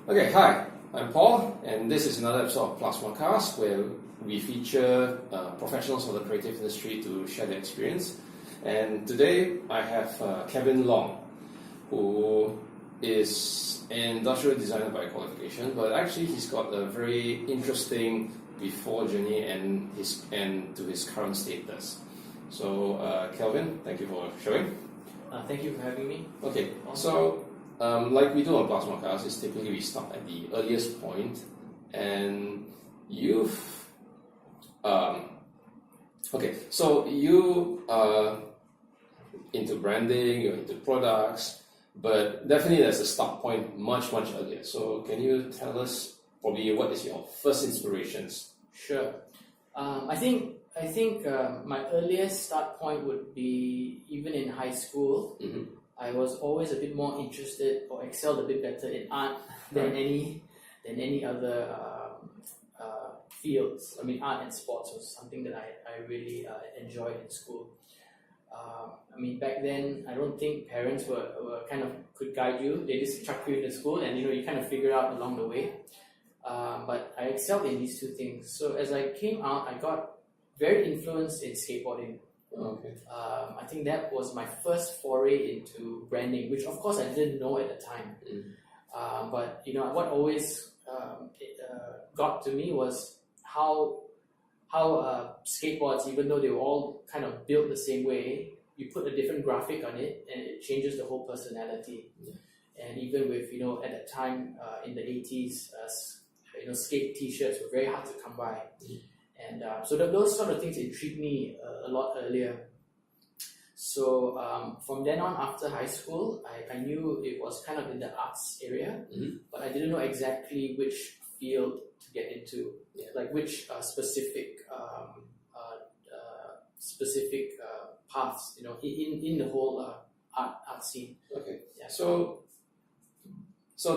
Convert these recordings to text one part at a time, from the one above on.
Okay, hi, I'm Paul, and this is another episode of Plusma-cast where we feature professionals of the creative industry to share their experience. And today I have Kelvin Long, who is an industrial designer by qualification, but actually he's got a very interesting before journey and to his current status. So, Kelvin, thank you for showing. Thank you for having me. Okay, so like we do on Plusma-cast, is typically we start at the earliest point, and you've okay, so you are into branding, you're into products, but definitely there's a start point much earlier. So can you tell us probably what is your first inspirations? Sure. I think my earliest start point would be even in high school. Mm-hmm. I was always a bit more interested or excelled a bit better in art than any other fields. I mean, art and sports was something that I really enjoyed in school. I mean, back then, I don't think parents were kind of could guide you. They just chuck you into school, and you kind of figure out along the way. But I excelled in these two things. So as I came out, I got very influenced in skateboarding. Okay. I think that was my first foray into branding, which of course I didn't know at the time. But what always got to me was how skateboards, even though they were all kind of built the same way, you put a different graphic on it and it changes the whole personality. Yeah. And even with at that time in the 80s, skate T-shirts were very hard to come by. And so those sort of things intrigued me a lot earlier. So from then on, after high school, I knew it was kind of in the arts area, but I didn't know exactly which field to get into, like which specific paths, in the whole art scene. Okay. Yeah. So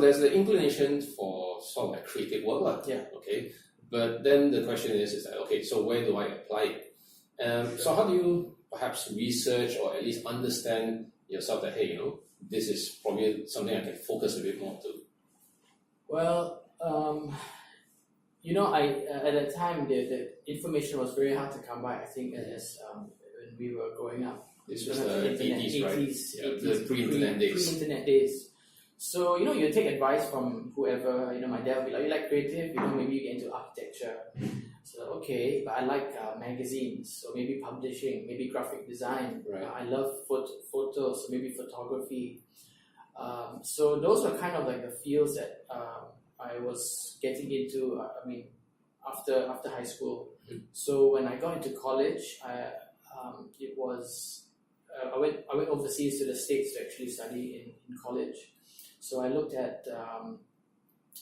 there's the inclination for sort of like creative work, Yeah. Okay. But then the question is like, okay, so where do I apply it? So how do you perhaps research or at least understand yourself that, hey, this is probably something I can focus a bit more to? Well, I at that time the information was very hard to come by. I think as when we were growing up. This was the 80s, right? 80s, the pre-internet days. Pre-internet days. So, you take advice from whoever, my dad would be like, you like creative, maybe you get into architecture. So, okay, but I like magazines, so maybe publishing, maybe graphic design. Right. I love photos, so maybe photography. So those were kind of like the fields that I was getting into, after high school. So when I got into college, I went overseas to the States to actually study in college. So I looked at,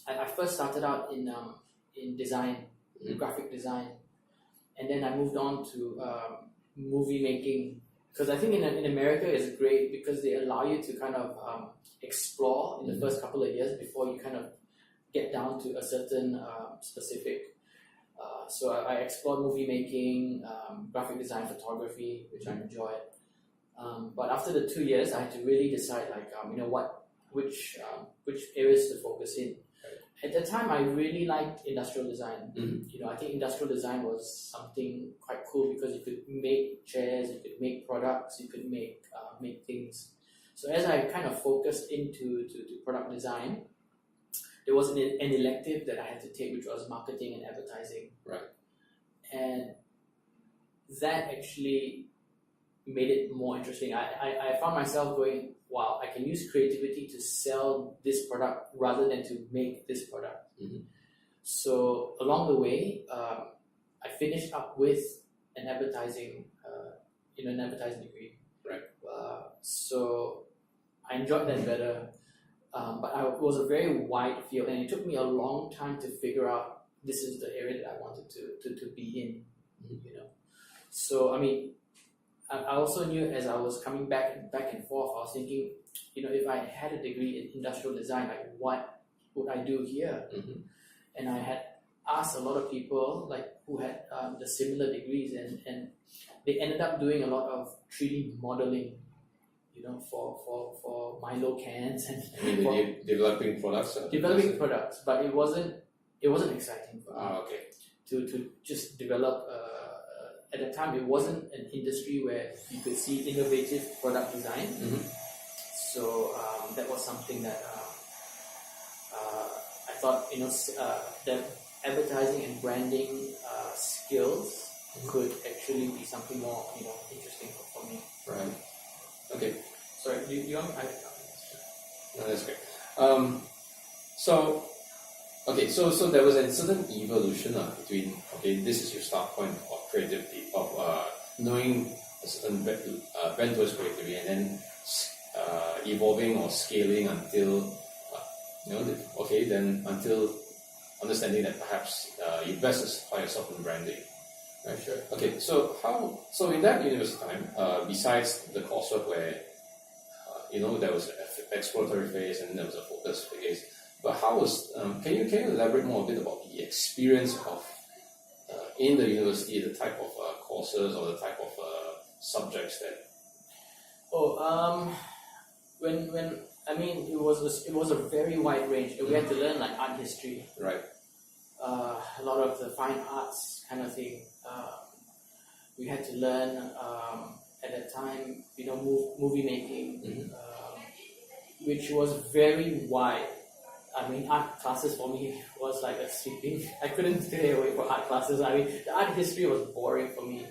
I first started out in design, graphic design, and then I moved on to movie making, because I think in America it's great because they allow you to kind of explore in the first couple of years before you kind of get down to a certain specific. So I explored movie making, graphic design, photography, which I enjoyed. But after the 2 years, I had to really decide, which areas to focus in. At the time, I really liked industrial design. I think industrial design was something quite cool because you could make chairs, you could make products, you could make things. So as I kind of focused into product design, there was an elective that I had to take, which was marketing and advertising. Right. And that actually made it more interesting. I found myself going, wow, I can use creativity to sell this product rather than to make this product. So along the way, I finished up with an advertising degree. Right. So I enjoyed that better. But it was a very wide field, and it took me a long time to figure out this is the area that I wanted to be in. So I also knew as I was coming back and forth, I was thinking, if I had a degree in industrial design, like what would I do here? And I had asked a lot of people who had the similar degrees, and they ended up doing a lot of 3D modeling. for Milo cans and I mean, for developing products. developing products, but it wasn't exciting for me Okay. to just develop. At the time, it wasn't an industry where you could see innovative product design. So that was something that I thought that advertising and branding skills could actually be something more interesting for me. Right. Okay. Sorry, do you want? No, that's great. So there was a certain evolution between this is your start point of creativity, of knowing a certain bent towards creativity, and then evolving or scaling until until understanding that perhaps you best justify yourself in branding. Right. Sure. Okay. So in that university time, besides the coursework where there was an exploratory phase and there was a focus phase, but how was can you elaborate more a bit about the experience of in the university, the type of courses or the type of subjects that? When I mean it was a very wide range. We had to learn like art history, Right. a lot of the fine arts kind of thing. We had to learn at that time, movie making, which was very wide. I mean, art classes for me was like a sweeping. I couldn't stay away from art classes. I mean, the art history was boring for me,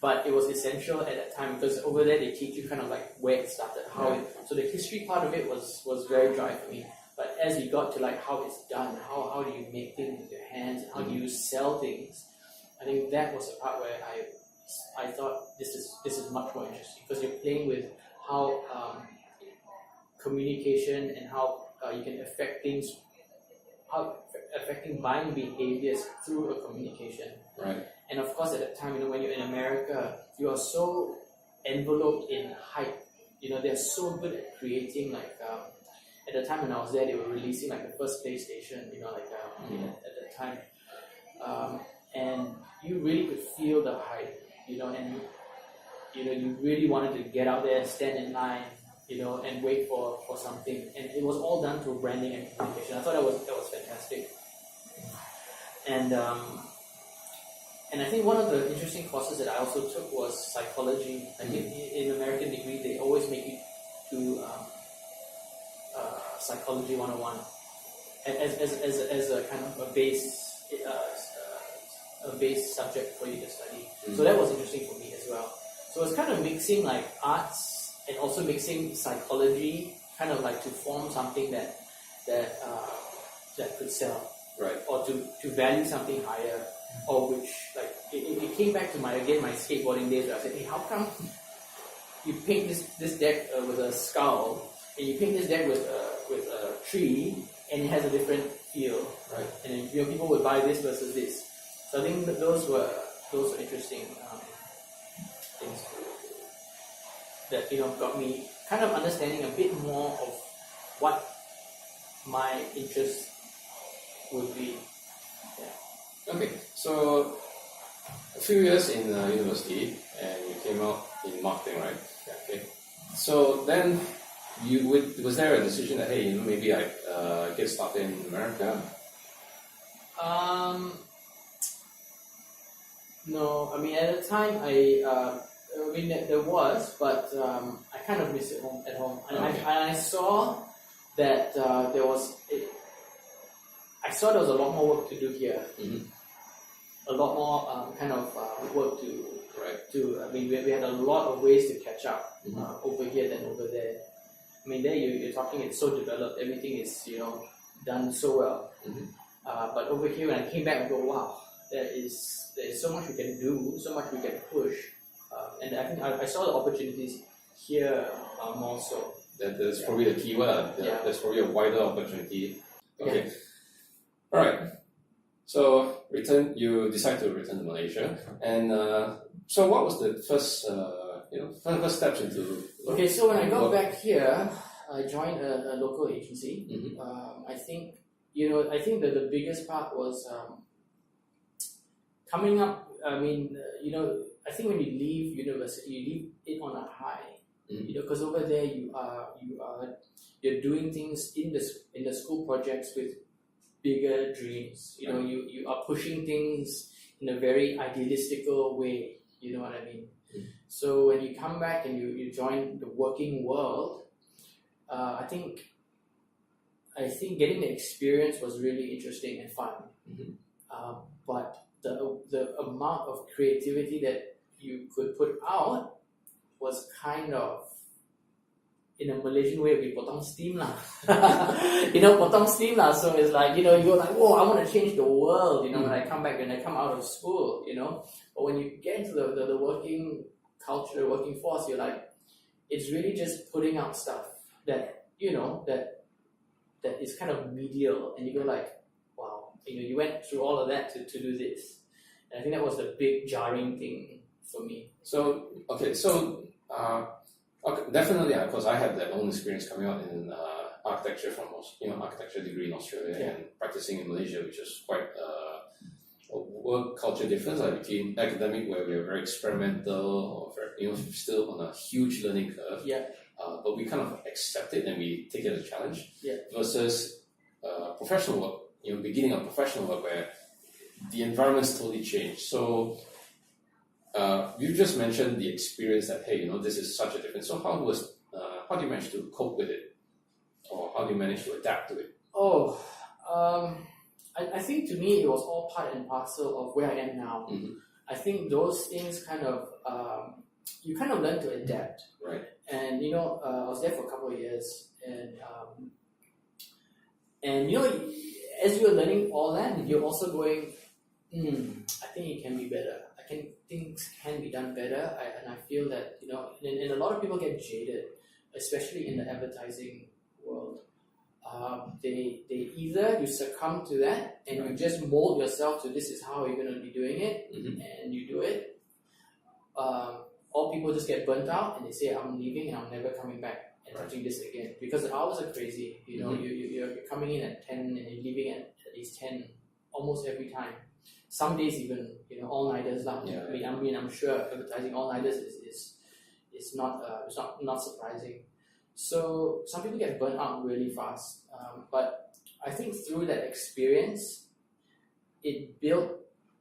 but it was essential at that time because over there they teach you kind of like where it started, so the history part of it was very dry for me. But as we got to like how it's done, how do you make things with your hands, and how do you sell things, I think that was the part where I thought this is much more interesting because you're playing with how communication and how you can affect things, how affecting buying behaviors through a communication. Right. And of course, at that time, when you're in America, you are so enveloped in hype. They're so good at creating like. At the time when I was there, they were releasing like the first PlayStation. At that time, and you really could feel the hype. And you really wanted to get out there, stand in line, and wait for something. And it was all done through branding and communication. I thought that was fantastic. And I think one of the interesting courses that I also took was psychology. I think in American degree, they always make you do psychology 101 as a kind of a base subject for you to study. So that was interesting for me as well. So it's kind of mixing like arts and also mixing psychology, kind of like to form something that could sell, Right. or to value something higher, or which like it came back to my skateboarding days where I said, hey, how come you paint this deck with a skull, and you paint this deck with a tree, and it has a different feel, Right. and then, people would buy this versus this. So I think that those were interesting things that got me kind of understanding a bit more of what my interest would be. Yeah. Okay. So a few years in university, and you came out in marketing, right? Yeah. Okay. So then, was there a decision that maybe I get started in America? No, I mean at the time there was, but I kind of miss it at home, and Okay. I saw that there was a lot more work to do here. A lot more kind of work to. Right. I mean, we had a lot of ways to catch up over here than over there. I mean, there you're talking, it's so developed, everything is done so well. But over here, when I came back, I go, wow, there is so much we can do, so much we can push, and I think I saw the opportunities here more so. That's probably the key word. Yeah. There's probably a wider opportunity. Okay. Yeah. All right. So you decide to return to Malaysia, and so what was the first first steps into? Okay, so when I got back here, I joined a local agency. I think that the biggest part was coming up. I mean, I think when you leave university, you leave it on a high. because over there you're doing things in the school projects with bigger dreams. You are pushing things in a very idealistical way. You know what I mean? So when you come back and you join the working world, I think getting the experience was really interesting and fun. But the amount of creativity that you could put out was kind of, in a Malaysian way, we potong steam lah. Potong steam lah. So it's like, you go like, whoa, I want to change the world, when I come back, when I come out of school, But when you get into the working culture, the working force, you're like, it's really just putting out stuff that, that is kind of medial, and you go like, wow, you went through all of that to do this. And I think that was the big jarring thing for me. So, definitely, because I had that own experience coming out in architecture from architecture degree in Australia and practicing in Malaysia, which is quite a work culture difference between academic, where we're very experimental, or still on a huge learning curve. But we kind of accept it and we take it as a challenge. Versus professional work, beginning of professional work where the environment's totally changed. So you just mentioned the experience that, hey, this is such a difference. So how do you manage to cope with it, or how do you manage to adapt to it? I think to me it was all part and parcel of where I am now. I think those things kind of you kind of learn to adapt. Right. And I was there for a couple of years, and as you're learning all that, you're also going, I think it can be better. Things can be done better, and I feel that and a lot of people get jaded, especially in the advertising world. They either you succumb to that and you just mold yourself to this is how you're going to be doing it, and you do it. Or people just get burnt out and they say, I'm leaving and I'm never coming back and touching this again, because the hours are crazy. You're coming in at 10 and you're leaving at least 10 almost every time. Some days even all-nighters lah. I'm sure advertising all-nighters is not surprising. So some people get burnt out really fast. But I think through that experience, it built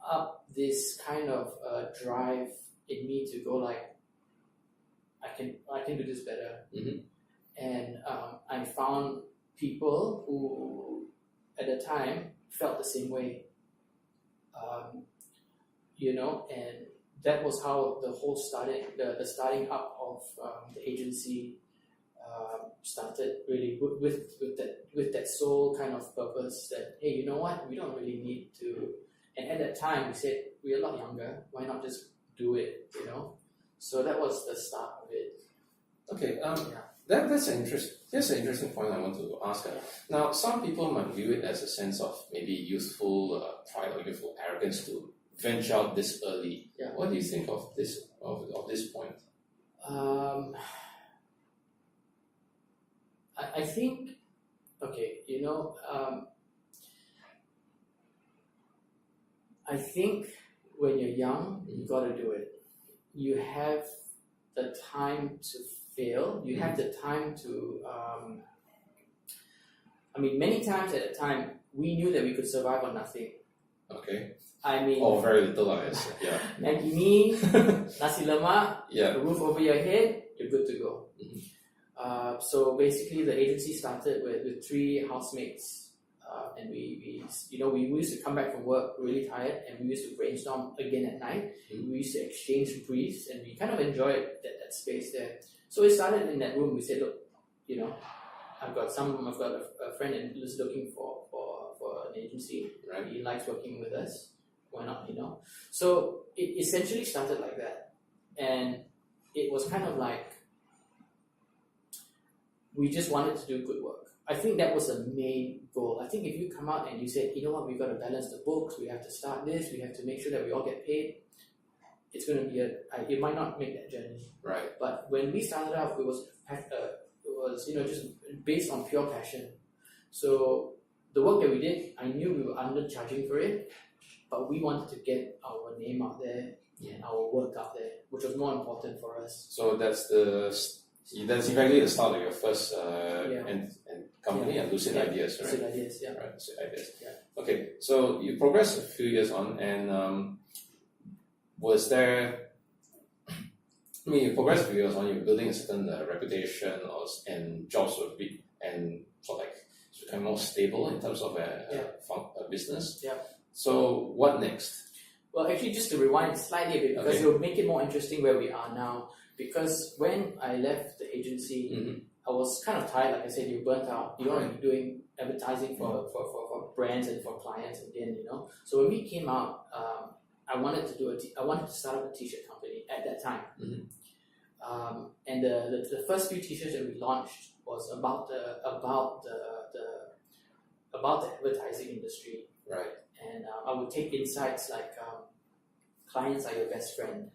up this kind of drive in me to go like, I can do this better. And I found people who at the time felt the same way. And that was how the whole the starting up of the agency started, really with that sole kind of purpose that, hey, you know what, we don't really need to. And at that time we said, we're a lot younger, why not just do it, So that was the start of it. Okay, that's an interesting point I want to ask. Now, some people might view it as a sense of maybe youthful pride or youthful arrogance to venture out this early. What do you think of this point? I think, I think when you're young, you got to do it. You have the time to fail. You have the time to. Many times at a time, we knew that we could survive on nothing. Okay. Very little, I guess. Yeah. Maggi mee, nasi lemak, a roof over your head, you're good to go. So basically, the agency started with 3 housemates. And we used to come back from work really tired, and we used to brainstorm again at night. We used to exchange briefs, and we kind of enjoyed that space there. So we started in that room. We said, look, I've got a friend who's looking for an agency. Right. He likes working with us. Why not? So it essentially started like that, and it was kind of like we just wanted to do good work. I think that was the main goal. I think if you come out and you say, you know what, we've got to balance the books, we have to start this, we have to make sure that we all get paid, it's going to be it might not make that journey. Right. But when we started out, it was just based on pure passion. So the work that we did, I knew we were undercharging for it, but we wanted to get our name out there and our work out there, which was more important for us. So that's the That's effectively the start of your first Yeah. and company, and Lucid Ideas, right? Lucid Ideas, yeah. Right, Lucid Ideas. Yeah. Okay, so you progressed a few years on, and was there? I mean, you progressed a few years on. You're building a certain reputation, and jobs were big and sort of like become more stable in terms of a business. Yeah. So what next? Well, actually, just to rewind slightly a bit, because it will make it more interesting where we are now. Because when I left the agency, I was kind of tired. Like I said, you're burnt out. You don't want to be doing advertising for brands and for clients again, you know. So when we came out, I wanted to start up a t-shirt company at that time. And the first few t-shirts that we launched was about the advertising industry. Right. And I would take insights like clients are your best friend.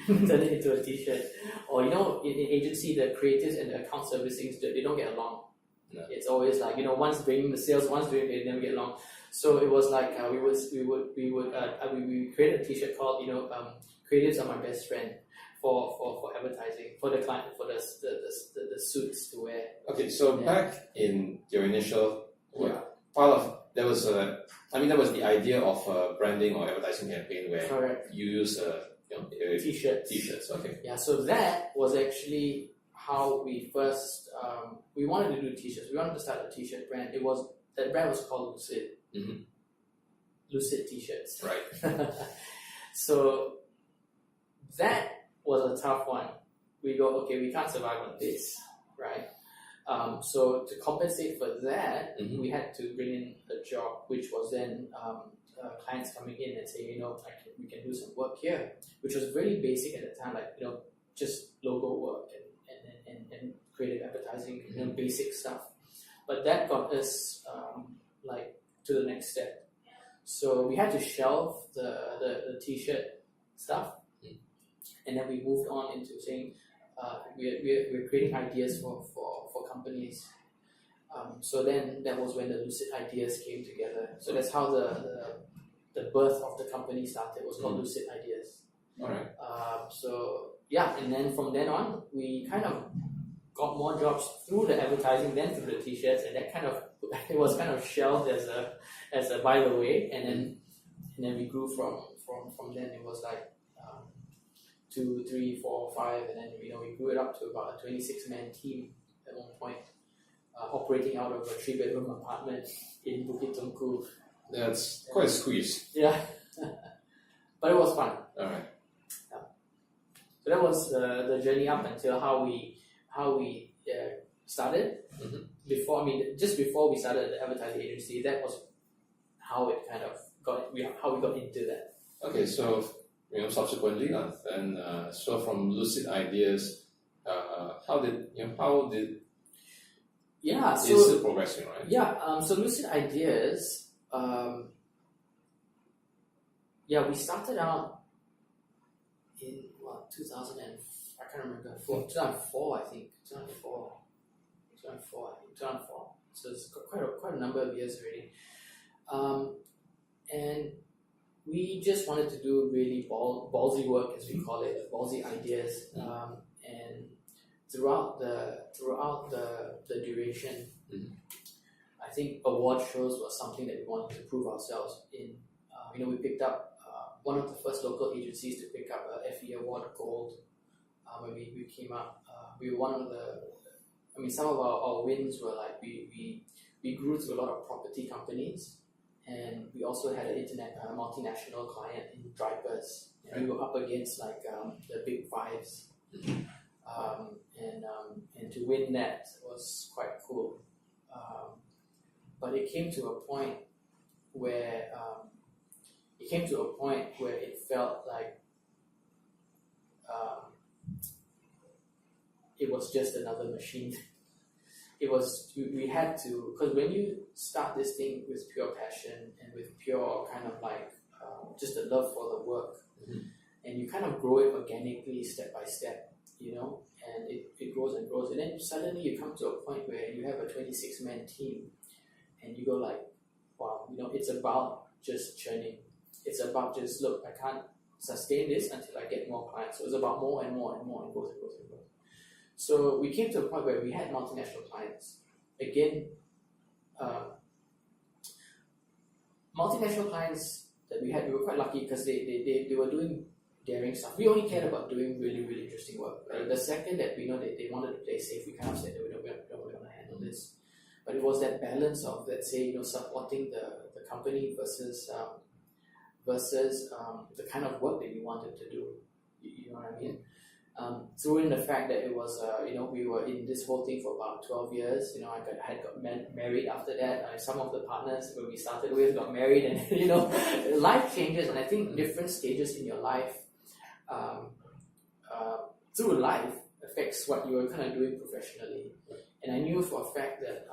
Turn it into a t-shirt. Or in agency, the creatives and the account servicing, they don't get along. No. It's always like, one's doing the sales, one's doing it, they never get along. So it was like we created a t-shirt called creatives are my best friend for advertising, for the client, for the suits to wear. Okay, so back in your initial part of that was that was the idea of a branding or advertising campaign where Correct. you use T-shirts. T-shirts, okay. Yeah, so that was actually how we first we wanted to do t-shirts. We wanted to start a t-shirt brand. That brand was called Lucid. Lucid Tshirts. Right. So that was a tough one. We go, okay, we can't survive on this, right? So to compensate for that, we had to bring in a job, which was then clients coming in and saying, we can do some work here, which was very basic at the time, like just logo work and creative advertising, basic stuff. But that got us to the next step. So we had to shelve the t-shirt stuff, and then we moved on into saying we're creating ideas for companies. So then that was when the Lucid Ideas came together. So that's how the birth of the company started. It was called Lucid Ideas. All right. So yeah, and then from then on, we kind of got more jobs through the advertising than through the t-shirts, and that it was kind of shelved as a by the way, and then we grew from then. It was like 2, 3, 4, 5, and then we grew it up to about a 26-man team at one point, operating out of a 3-bedroom apartment in Bukit Tungku. That's quite a squeeze. Yeah, but it was fun. All right. Yeah. So that was the journey up until how we started. Just before we started the advertising agency, that was how it kind of how we got into that. Okay, so subsequently, and so from Lucid Ideas, how did it's still progressing, right? Yeah. So Lucid Ideas, we started out in 2000 and I can't remember 2004 I think 2004. So it's quite a number of years already, and we just wanted to do really ballsy work, as we call it, ballsy ideas, and throughout the duration, I think award shows was something that we wanted to prove ourselves in. We picked up one of the first local agencies to pick up a FE Award Gold when we came up. We were one of some of our wins were like we grew to a lot of property companies, and we also had an multinational client in diapers, and we were up against the big fives, and to win that was quite cool. But it came to a point where it felt like it was just another machine. We had to, because when you start this thing with pure passion and with pure kind of just a love for the work, and you kind of grow it organically step by step, and it grows and grows, and then suddenly you come to a point where you have a 26-man team, and you go like, wow, it's about just churning. It's about just, look, I can't sustain this until I get more clients. So it's about more and more and more, and goes and goes and goes. So we came to a point where we had multinational clients. Again, multinational clients that we had, we were quite lucky because they were doing daring stuff. We only cared about doing really, really interesting work. Right? The second that we know that they wanted to play safe, we kind of said that we don't want to handle this. But it was that balance of, let's say, supporting the company versus the kind of work that we wanted to do. You know what I mean? Through in the fact that it was, we were in this whole thing for about 12 years. I had got married after that. Some of the partners when we started with got married, and life changes. And I think different stages in your life, through life, affects what you are kind of doing professionally. And I knew for a fact that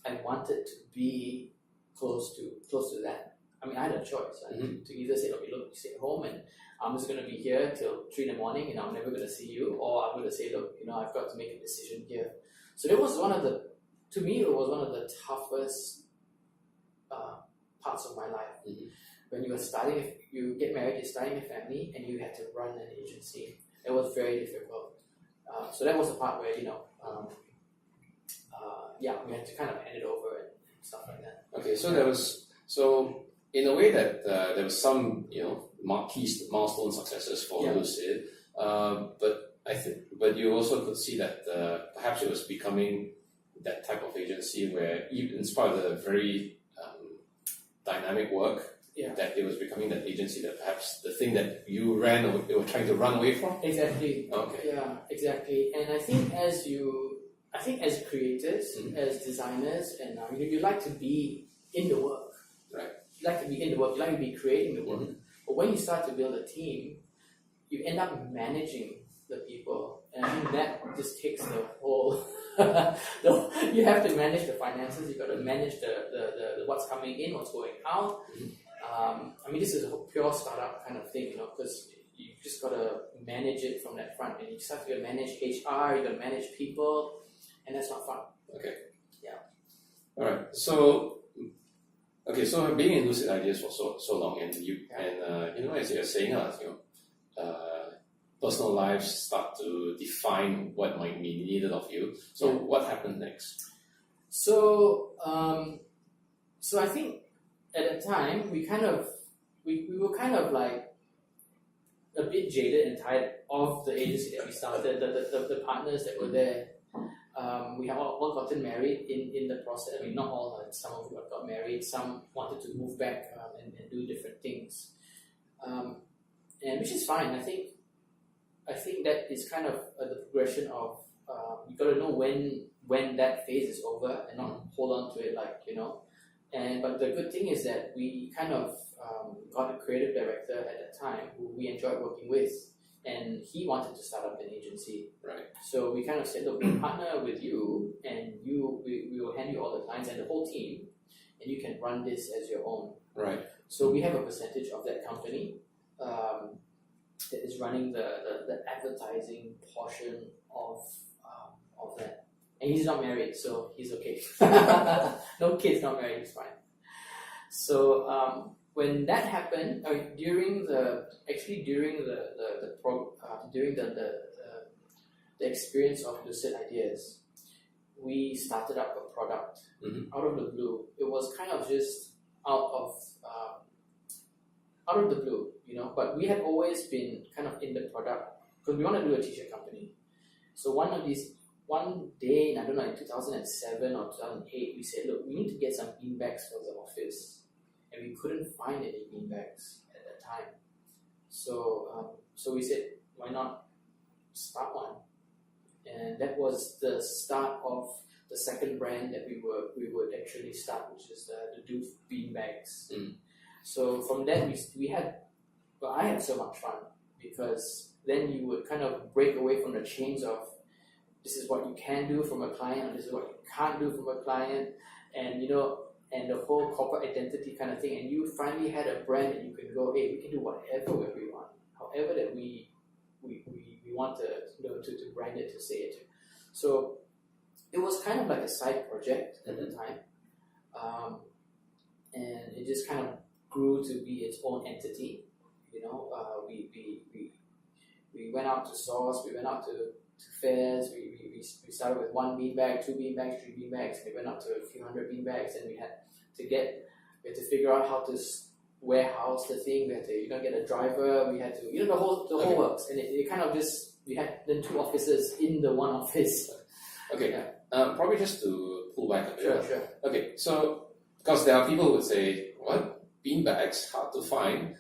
I wanted to be close to that. I mean, I had a choice to either say, okay, look, you stay at home and I'm just going to be here till 3 in the morning and I'm never going to see you, or I'm going to say, look, I've got to make a decision here. So that was to me, it was one of the toughest parts of my life. When you get married, you're starting a family, and you had to run an agency. It was very difficult. So that was the part where, we had to kind of hand it over and stuff like that. Okay, so in a way that there was some, key milestone successes for Lucid, but you also could see that perhaps it was becoming that type of agency where, even in spite of the very dynamic work, that it was becoming that agency that perhaps the thing that you were trying to run away from. Exactly. Okay. Yeah, exactly. And I think as creators, as designers, and you like to be in the work. Right. You like to be in the work. You like to be creating the work. But when you start to build a team, you end up managing the people, and I think that just takes the whole. You have to manage the finances. You got to manage the what's coming in, what's going out. This is a pure startup kind of thing, because you just got to manage it from that front, and you start to manage HR. You got to manage people, and that's not fun. Okay. Yeah. All right. So being in Lucid Ideas for so long, and as you're saying, personal lives start to define what might be needed of you. So what happened next? So I think at the time we were kind of like a bit jaded and tired of the agency that we started, the partners that were there. We have all gotten married in the process. I mean, not all, some of them got married, some wanted to move back and do different things. And which is fine. I think that is kind of the progression of you got to know when that phase is over and not hold on to it but the good thing is that we kind of got a creative director at that time who we enjoyed working with, and he wanted to start up an agency. Right. So we kind of said, look, we'll partner with you, and we will hand you all the clients and the whole team, and you can run this as your own. Right. So we have a percentage of that company that is running the advertising portion of that. And he's not married, so he's okay. No kids, not married, he's fine. So when that happened, during the experience of Lucid Ideas, we started up a product out of the blue. It was kind of just out of the blue, But we had always been kind of in the product because we want to do a t-shirt company. So one day, I don't know, in 2007 or 2008, we said, look, we need to get some beanbags for the office. And we couldn't find any beanbags at that time. So we said, why not start one? And that was the start of the second brand that we would actually start, which is the Doof beanbags. So from that, I had so much fun, because then you would kind of break away from the chains of this is what you can do from a client, and this is what you can't do from a client, and and the whole corporate identity kind of thing. And you finally had a brand that you can go, hey, we can do whatever we want, however that we want to brand it, to say it. So it was kind of like a side project at the time, and it just kind of grew to be its own entity. We went out to stores, we went out to fairs, we started with 1 beanbag, 2 beanbags, 3 beanbags, we went up to a few hundred beanbags, and we had to figure out how to warehouse the thing, we had to get a driver, we had to the whole works, and it kind of just, we had then 2 offices in the one office. Okay, probably just to pull back a bit. Sure. Okay, so because there are people who would say, what, beanbags, hard to find.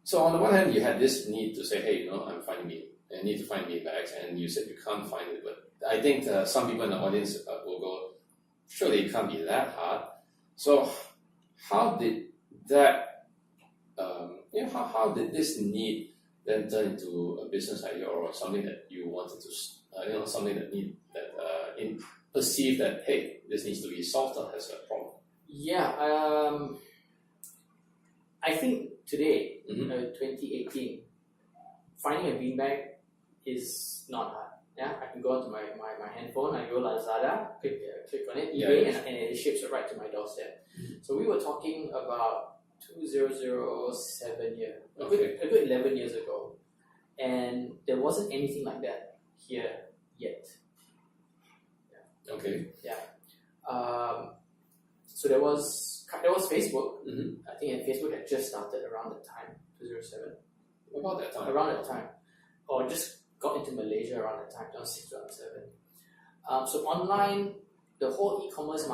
So on the one hand, you had this need to say, hey, I need to find beanbags, and you said you can't find it, but I think some people in the audience will go, surely it can't be that hard. So how did that, how did this need then turn into a business idea or something that you wanted to, something that perceive that, hey, this needs to be solved as a problem? Yeah, I think today, 2018, finding a beanbag is not hard. Yeah, I can go onto my handphone, I go Lazada, click on it, eBay, and it ships it right to my doorstep. So we were talking about 2007 year, a good 11 years ago, and there wasn't anything like that here yet. Yeah. Okay. Yeah. So there was Facebook. I think Facebook had just started around that time, 2007. About that time. Around that time, or just got into Malaysia around that time, 2006, 2007. So online, the whole e-commerce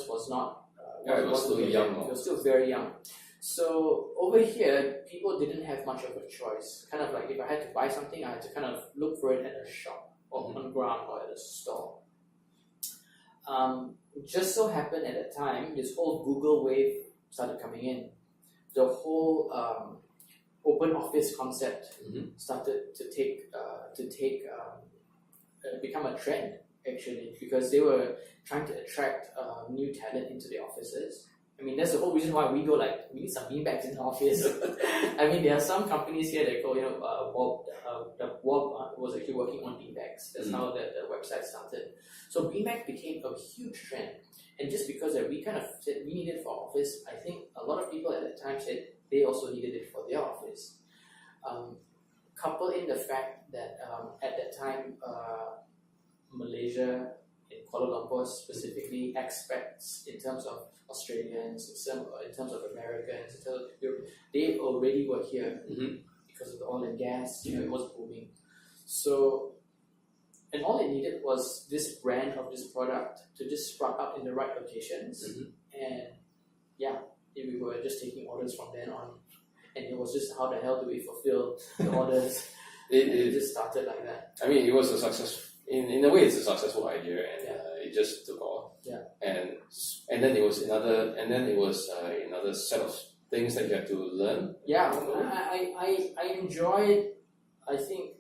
was not. It was still young. It was still very young. So over here, people didn't have much of a choice. Kind of like if I had to buy something, I had to kind of look for it at a shop or on ground or at a store. Just so happened at the time, this whole Google wave started coming in. The whole open office concept started to become a trend, actually, because they were trying to attract new talent into the offices. I mean, that's the whole reason why we go we need some beanbags in the office. I mean, there are some companies here that go, Bob was actually working on beanbags. That's how the website started. So beanbags became a huge trend. And just because we kind of said we needed it for our office, I think a lot of people at that time said they also needed it for their office. Couple in the fact that at that time, Malaysia, in Kuala Lumpur specifically, expats in terms of Australians, in terms of Americans, they already were here because of the oil and gas. It was booming. So, and all it needed was this brand of this product to just sprout up in the right locations, and we were just taking orders from then on. And it was just, how the hell do we fulfill the orders? It just started like that. I mean, it was a success. In a way, it's a successful idea, and it just took off. Yeah. And then it was another set of things that you had to learn. Yeah, I enjoyed. I think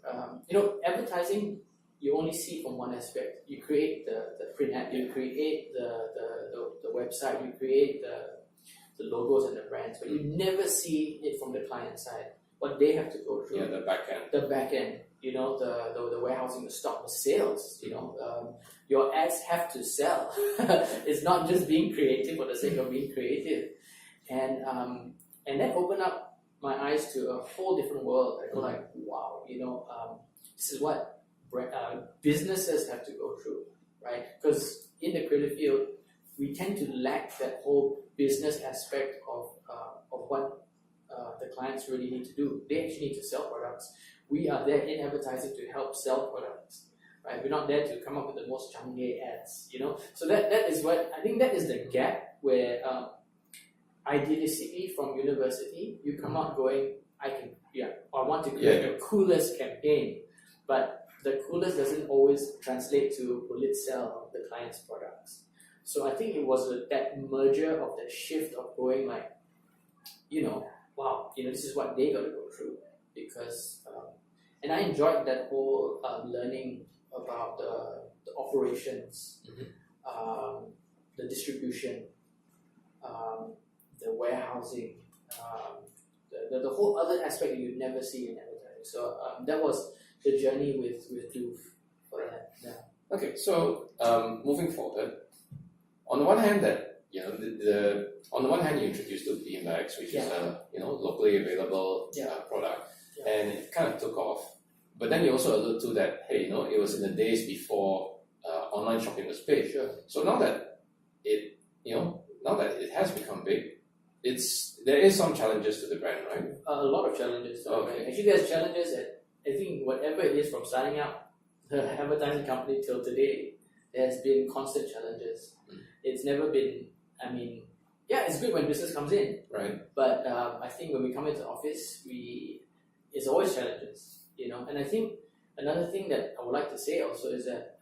advertising. You only see from one aspect. You create the print ad. You create the website. You create the logos and the brands, but you never see it from the client side. What they have to go through. Yeah, the back end. The back end. The warehousing, the stock, the sales. Your ads have to sell. It's not just being creative for the sake of being creative, and that opened up my eyes to a whole different world. I go like, wow, this is what businesses have to go through, right? Because in the creative field, we tend to lack that whole business aspect of what the clients really need to do. They actually need to sell products. We are there in advertising to help sell products, right? We're not there to come up with the most changgay ads, So that is what I think, that is the gap where idealistically from university you come out going, I want to create the coolest campaign, but the coolest doesn't always translate to will it sell the client's products. So I think it was that merger of that shift of going like, wow, this is what they got to go through, because and I enjoyed that whole learning about the operations, the distribution, the warehousing, the whole other aspect that you'd never see in advertising. So that was the journey with Doof for that. Yeah. Okay, so moving forward, on the one hand, that on the one hand, you introduced the beanbags, which is a locally available product, and it kind of took off. But then you also allude to that, hey, it was in the days before online shopping was big. Sure. So now that it has become big, there is some challenges to the brand, right? A lot of challenges. Okay. Actually, there's challenges at, I think, whatever it is from starting up the advertising company till today, there's been constant challenges. It's never been, it's good when business comes in, right? But I think when we come into the office, it's always challenges, And I think another thing that I would like to say also is that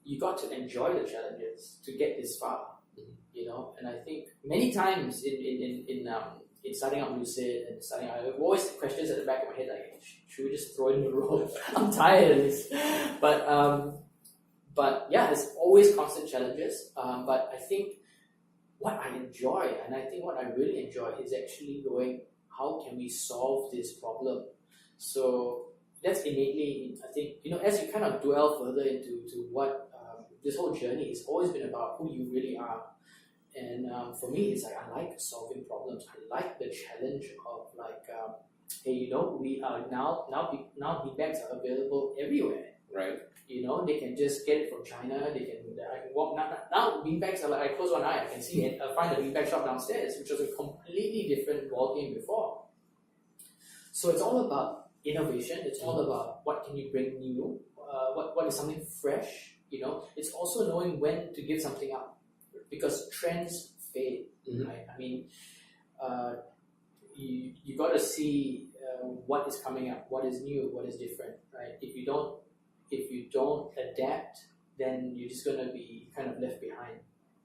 you got to enjoy the challenges to get this far, And I think many times in starting up Lucid and starting out, I have always questions at the back of my head like, should we just throw in the rope? I'm tired of this, But yeah, there's always constant challenges. But I think what I enjoy, and I think what I really enjoy, is actually going, how can we solve this problem? So that's innately, I think, as you kind of dwell further into what this whole journey has always been about, who you really are. And for me, it's like I like solving problems. I like the challenge of hey, we are now beanbags are available everywhere. Right. They can just get it from China. I can walk now. Beanbags are like I close one eye, I can see it. I find a beanbag shop downstairs, which was a completely different ballgame before. So it's all about innovation. It's all about what can you bring new. What is something fresh. It's also knowing when to give something up, because trends fade. Right? You got to see what is coming up, what is new, what is different. Right? If you don't adapt, then you're just going to be kind of left behind,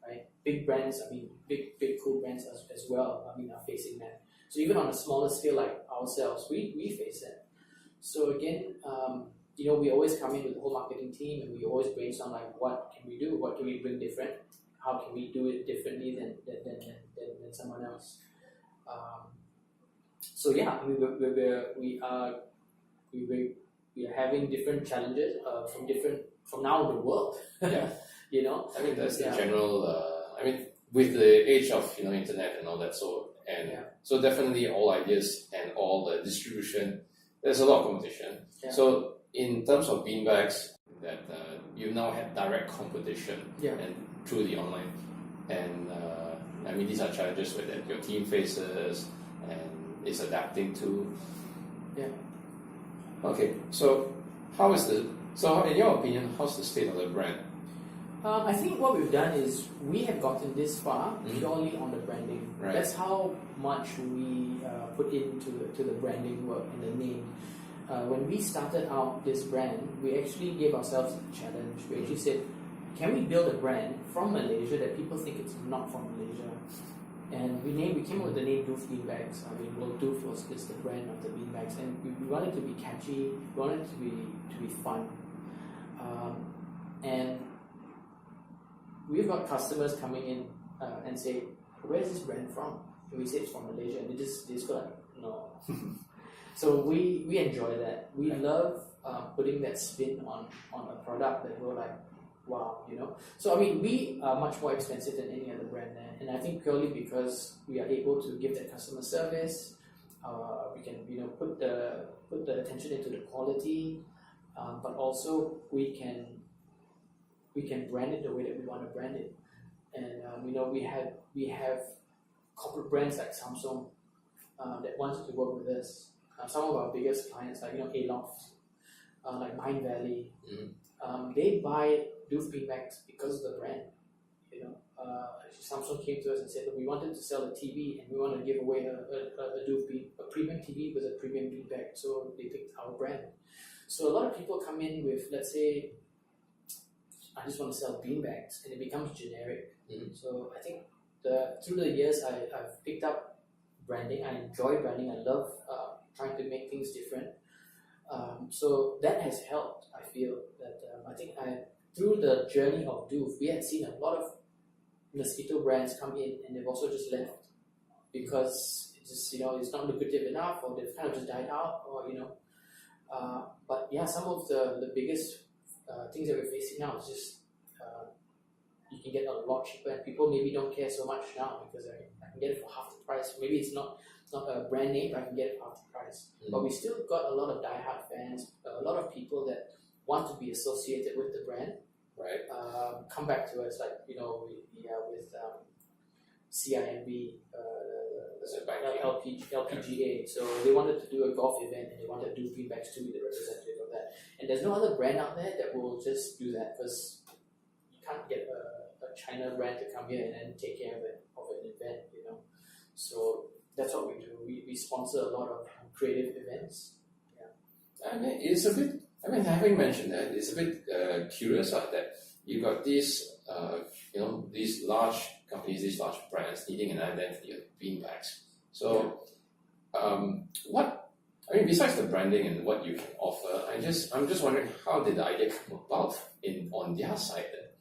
right? Big brands, big cool brands as well, are facing that. So even on a smaller scale like ourselves, we face that. So again, we always come in with the whole marketing team, and we always brainstorm like, what can we do? What can we bring different? How can we do it differently than someone else? So yeah, we are having different challenges from now in the world. Yeah. I mean that's the general. With the age of internet and all that, so definitely all ideas and all the distribution, there's a lot of competition. Yeah. So in terms of beanbags, that you now have direct competition and through the online, and these are challenges that your team faces and is adapting to. Yeah. Okay, so in your opinion, how's the state of the brand? I think what we've done is we have gotten this far purely on the branding. Right. That's how much we put into the branding work and the name. When we started out this brand, we actually gave ourselves a challenge. We actually said, can we build a brand from Malaysia that people think it's not from Malaysia? And we came up with the name Doof Beanbags. Doof is the brand of the beanbags, and we wanted to be catchy. We wanted it to be fun, and we've got customers coming in and say, "Where's this brand from?" And we say it's from Malaysia, and they just go like, "No." So we enjoy that. We love putting that spin on a product that we're like, wow, So we are much more expensive than any other brand there, and I think purely because we are able to give that customer service, we can put the attention into the quality, but also we can brand it the way that we want to brand it, and we have corporate brands like Samsung that wanted to work with us. Some of our biggest clients like Aloft, like Mind Valley, they buy Doof beanbags because of the brand. Samsung came to us and said that we wanted to sell a TV and we want to give away a premium TV with a premium beanbag, so they picked our brand. So a lot of people come in with, let's say, I just want to sell beanbags, and it becomes generic. So I think through the years I've picked up branding. I enjoy branding. I love trying to make things different. So that has helped. I feel that I think through the journey of Doof, we had seen a lot of mosquito brands come in, and they've also just left because it's just it's not lucrative enough, or they've kind of just died out, or But yeah, some of the biggest things that we're facing now is just you can get a lot cheaper, and people maybe don't care so much now because I can get it for half the price. Maybe it's not a brand name, but I can get it for half the price. But we still got a lot of diehard fans, a lot of people that want to be associated with the brand. Right. Come back to us, like we are with CIMB, LPGA. So they wanted to do a golf event and they wanted to do greenbacks to be the representative of that. And there's no other brand out there that will just do that, because you can't get a China brand to come here and then take care of an event, So that's what we do. We sponsor a lot of creative events. Yeah. I mean, it's a bit. Having mentioned that, it's a bit curious that you got these, these large companies, these large brands needing an identity of beanbags. So, besides the branding and what you can offer, I'm just wondering, how did the idea come about on their side that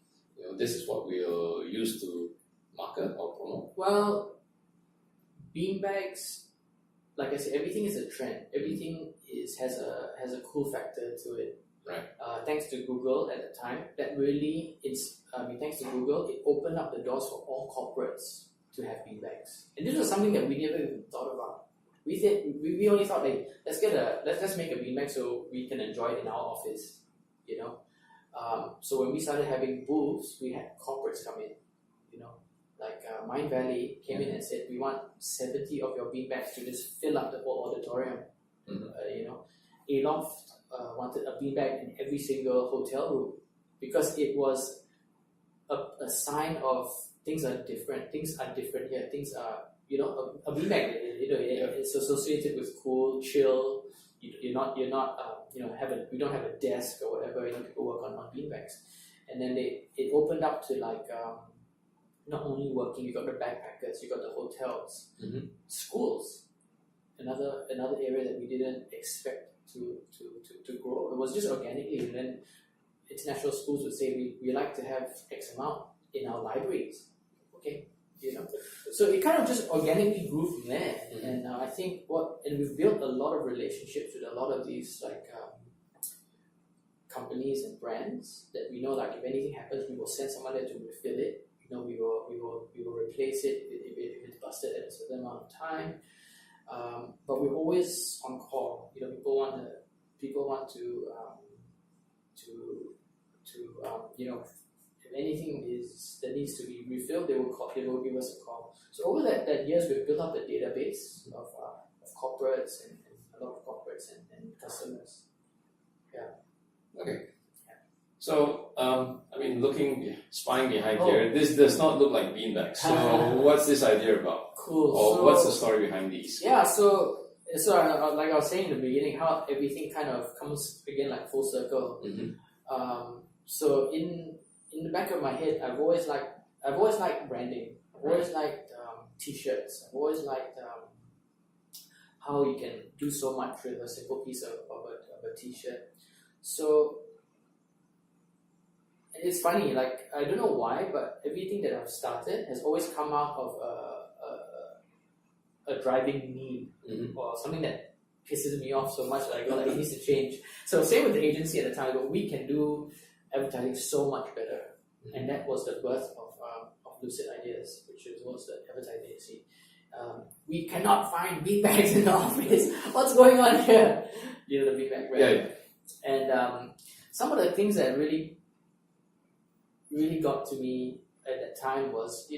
this is what we'll use to market or promote? Well, beanbags, like I said, everything is a trend. Everything has a cool factor to it. Right. Thanks to Google at the time, thanks to Google, it opened up the doors for all corporates to have beanbags. And this was something that we never even thought about. We only thought, like, let's make a beanbag so we can enjoy it in our office, So when we started having booths, we had corporates come in, Like Mind Valley came in and said, we want 70 of your beanbags to just fill up the whole auditorium. Aloft wanted a beanbag in every single hotel room, because it was a sign of things are different. Things are different here. Things are, a beanbag. It's associated with cool, chill. We don't have a desk or whatever. People work on beanbags, and then it opened up to like. Not only working, you got the backpackers, you got the hotels, schools, another area that we didn't expect to grow. It was just organically, and then international schools would say we like to have X amount in our libraries, okay, So it kind of just organically grew from there, and I think we've built a lot of relationships with a lot of these like companies and brands that we know, like if anything happens, we will send someone there to refill it. We will replace it if it's busted at a certain amount of time. But we're always on call. People want to if anything that needs to be refilled, they will give us a call. So over that years, we've built up a database of corporates and a lot of corporates and customers. Yeah. Okay. So, spying behind here, this does not look like beanbags. So, what's this idea about? Cool. Or what's the story behind these? Yeah, so like I was saying in the beginning, how everything kind of comes again like full circle. So in the back of my head, I've always liked branding. I've always liked T-shirts. I've always liked how you can do so much with a simple piece of a T-shirt. So it's funny, like I don't know why, but everything that I've started has always come out of a driving need or something that pisses me off so much that I go like, it needs to change. So same with the agency at the time, but we can do advertising so much better, and that was the birth of Lucid Ideas, which was the advertising agency. We cannot find beanbags in the office. What's going on here? The beanbag brand. Yeah. And some of the things that really got to me at that time was,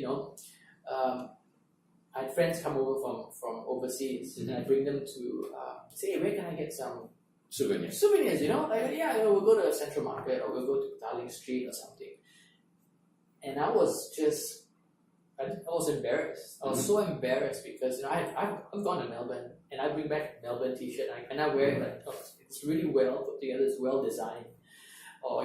I had friends come over from overseas, and I bring them to say, hey, where can I get some souvenirs? We'll go to Central Market or we'll go to Darling Street or something. And I was embarrassed. I was so embarrassed because I've gone to Melbourne and I bring back a Melbourne T-shirt and I wear it it's really well put together, it's well designed. Or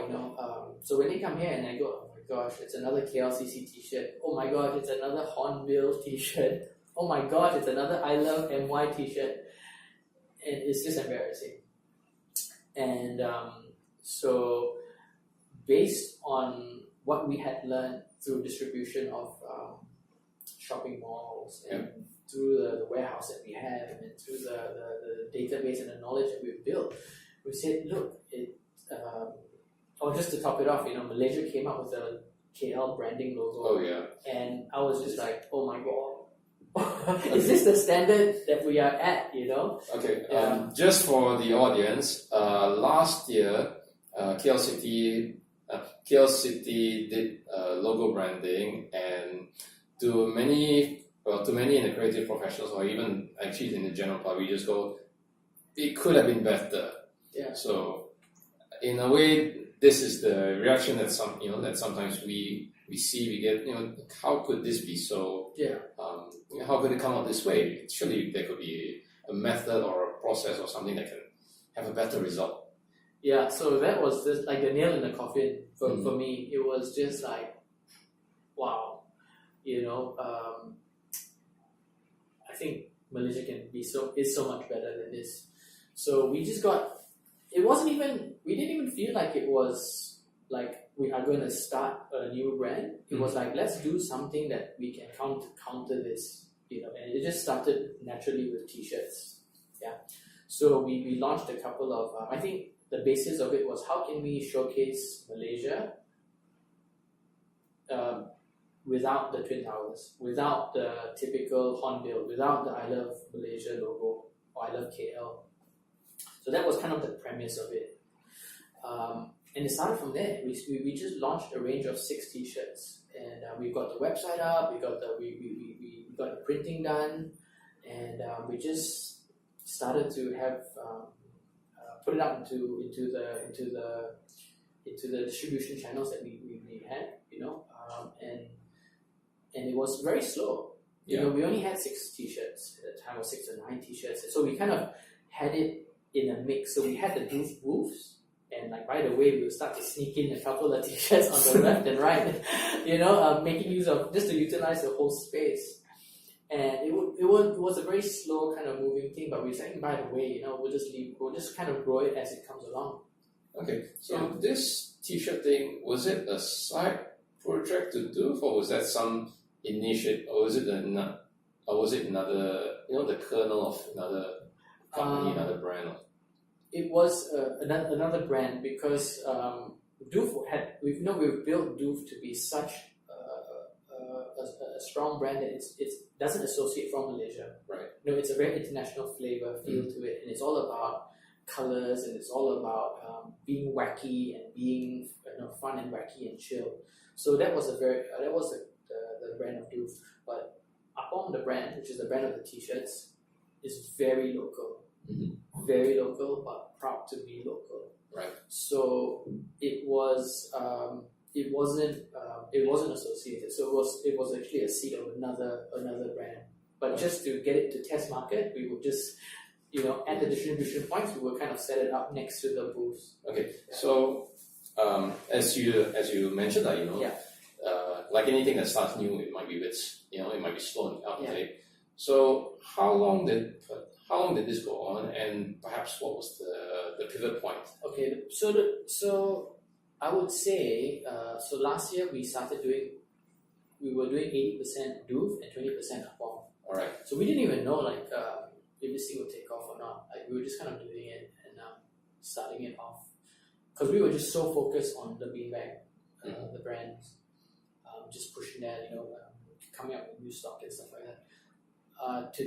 so when they come here and I go, oh my gosh, it's another KLCC T-shirt. Oh my gosh, it's another Hornbill T-shirt. Oh my gosh, it's another I Love MY T-shirt. And it's just embarrassing. And so based on what we had learned through distribution of shopping malls and through the warehouse that we have and through the database and the knowledge that we've built, we said, look, just to top it off, Malaysia came up with a KL branding logo. Oh yeah. And I was just like, oh my god. Is this the standard that we are at, you know? Okay, just for the audience, last year, KL City did logo branding, and to many in the creative professionals, or even actually in the general public, we just go, it could have been better. Yeah. So, in a way, this is the reaction that sometimes we see, we get, how could this be so? Yeah. How could it come out this way? Surely there could be a method or a process or something that can have a better result. Yeah, so that was just like the nail in the coffin for me. It was just like, wow, I think Malaysia is so much better than this. So we just we didn't even feel like it was like we are going to start a new brand. It was like, let's do something that we can counter this, and it just started naturally with T-shirts. Yeah. So we launched a couple of, I think the basis of it was, how can we showcase Malaysia without the Twin Towers, without the typical hornbill, without the I Love Malaysia logo, or I Love KL. So that was kind of the premise of it. And it started from there. We just launched a range of 6 T-shirts, and we got the website up, we got the printing done, and we just started to have put it out into the distribution channels that we had, and it was very slow. Yeah. We only had 6 T-shirts at the time, or 6 or 9 T-shirts, so we kind of had it in a mix. So we had the booths, and like right away we would start to sneak in a couple of T-shirts on the left and right, making use of, just to utilize the whole space. And it was a very slow kind of moving thing, but we were saying, by the way, we'll just kind of grow it as it comes along. Okay, so this T-shirt thing, was it a side project to do, or was that some initiative, or was it another, the kernel of another company, another brand? It was another brand, because Doof we've built Doof to be such a strong brand that it doesn't associate from Malaysia. Right. It's a very international feel to it, and it's all about colors, and it's all about being wacky and being fun and wacky and chill. So that was the brand of Doof. But Apom, the brand, which is the brand of the T-shirts, is very local. Very local, but proud to be local. Right. So it wasn't associated. So it was actually a seed of another brand. But just to get it to test market, we would just at the distribution points, we would kind of set it up next to the booths. Okay. Yeah. So as you mentioned that like anything that starts new, it might be it might be slow and up. Okay. So how long did this go on, and perhaps what was the pivot point? Okay, so I would say, so last year we were doing 80% Doof and 20% Apom. All right. So we didn't even know if this thing would take off or not. Like, we were just kind of doing it and starting it off, because we were just so focused on the beanbag, the brands, just pushing that, coming up with new stock and stuff like that. To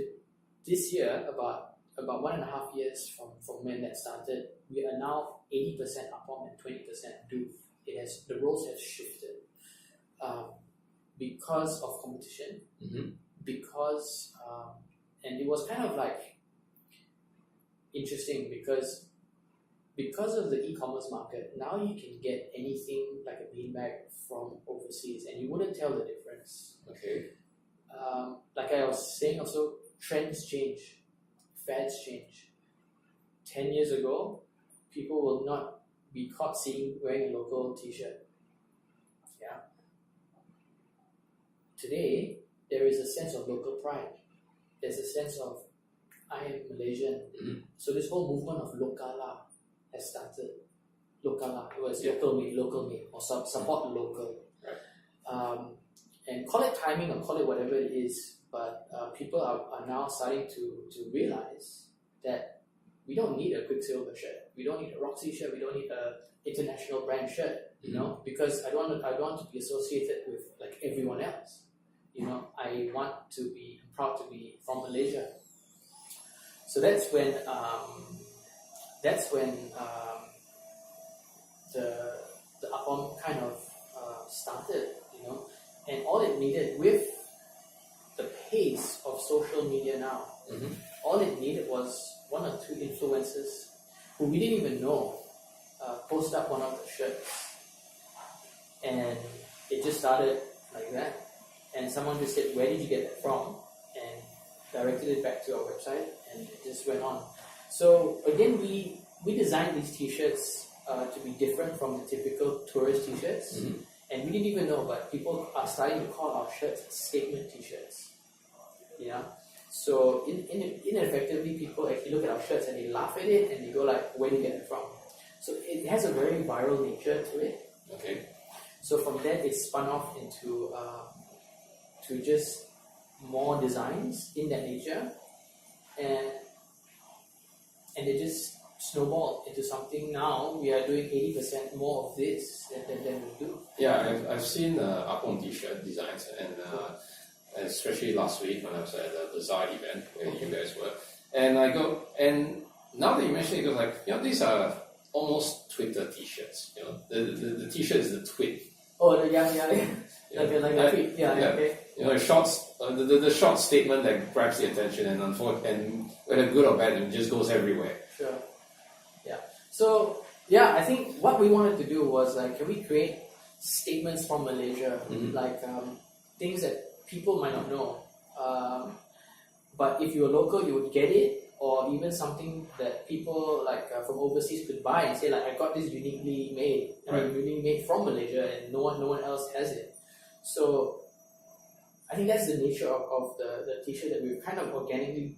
this year, about 1.5 years from when that started, we are now 80% Apom and 20% Doof. The roles have shifted because of competition. Because and it was kind of like interesting, because of the e-commerce market, now you can get anything like a beanbag from overseas, and you wouldn't tell the difference. Okay. Like I was saying, also trends change, fads change. 10 years ago, people will not be caught wearing a local T-shirt. Yeah. Today, there is a sense of local pride. There's a sense of, I am Malaysian. So this whole movement of Lokala has started. Lokala, it was local made, or support local. Right. And call it timing or call it whatever it is, but people are now starting to realize that we don't need a Quicksilver shirt. We don't need a Roxy shirt. We don't need a international brand shirt. You know, because I don't want to be associated with like everyone else. You know, I want to be proud to be from Malaysia. So that's when the Upon kind of started, you know, and all it needed with the pace of social media now, all it needed was one or two influencers who we didn't even know post up one of the shirts, and it just started like that. And someone just said, "Where did you get that from?" and directed it back to our website, and it just went on. So again, we designed these T-shirts to be different from the typical tourist T-shirts, and we didn't even know, but people are starting to call our shirts statement T-shirts. Yeah. So ineffectively, people actually look at our shirts and they laugh at it and they go like, "Where do you get it from?" So it has a very viral nature to it. Okay. So from that, it spun off into to just more designs in that nature, and it just snowballed into something. Now we are doing 80% more of this than we do. Yeah, I've seen Upon T-shirt designs, and especially last week when I was at the Bazaar event where you guys were, and I go, and now that you mention it, it goes like, you know, these are almost Twitter T-shirts. You know, the T-shirt is the tweet. Oh, yeah. Like a tweet. Yeah. Okay. You know, the short statement that grabs the attention, and whether good or bad, it just goes everywhere. Sure. Yeah. So yeah, I think what we wanted to do was like, can we create statements from Malaysia, like things that people might not know, but if you're local, you would get it, or even something that people like from overseas could buy and say like, I got this uniquely made, uniquely made from Malaysia, and no one else has it. So I think that's the nature of the T-shirt that we've kind of organically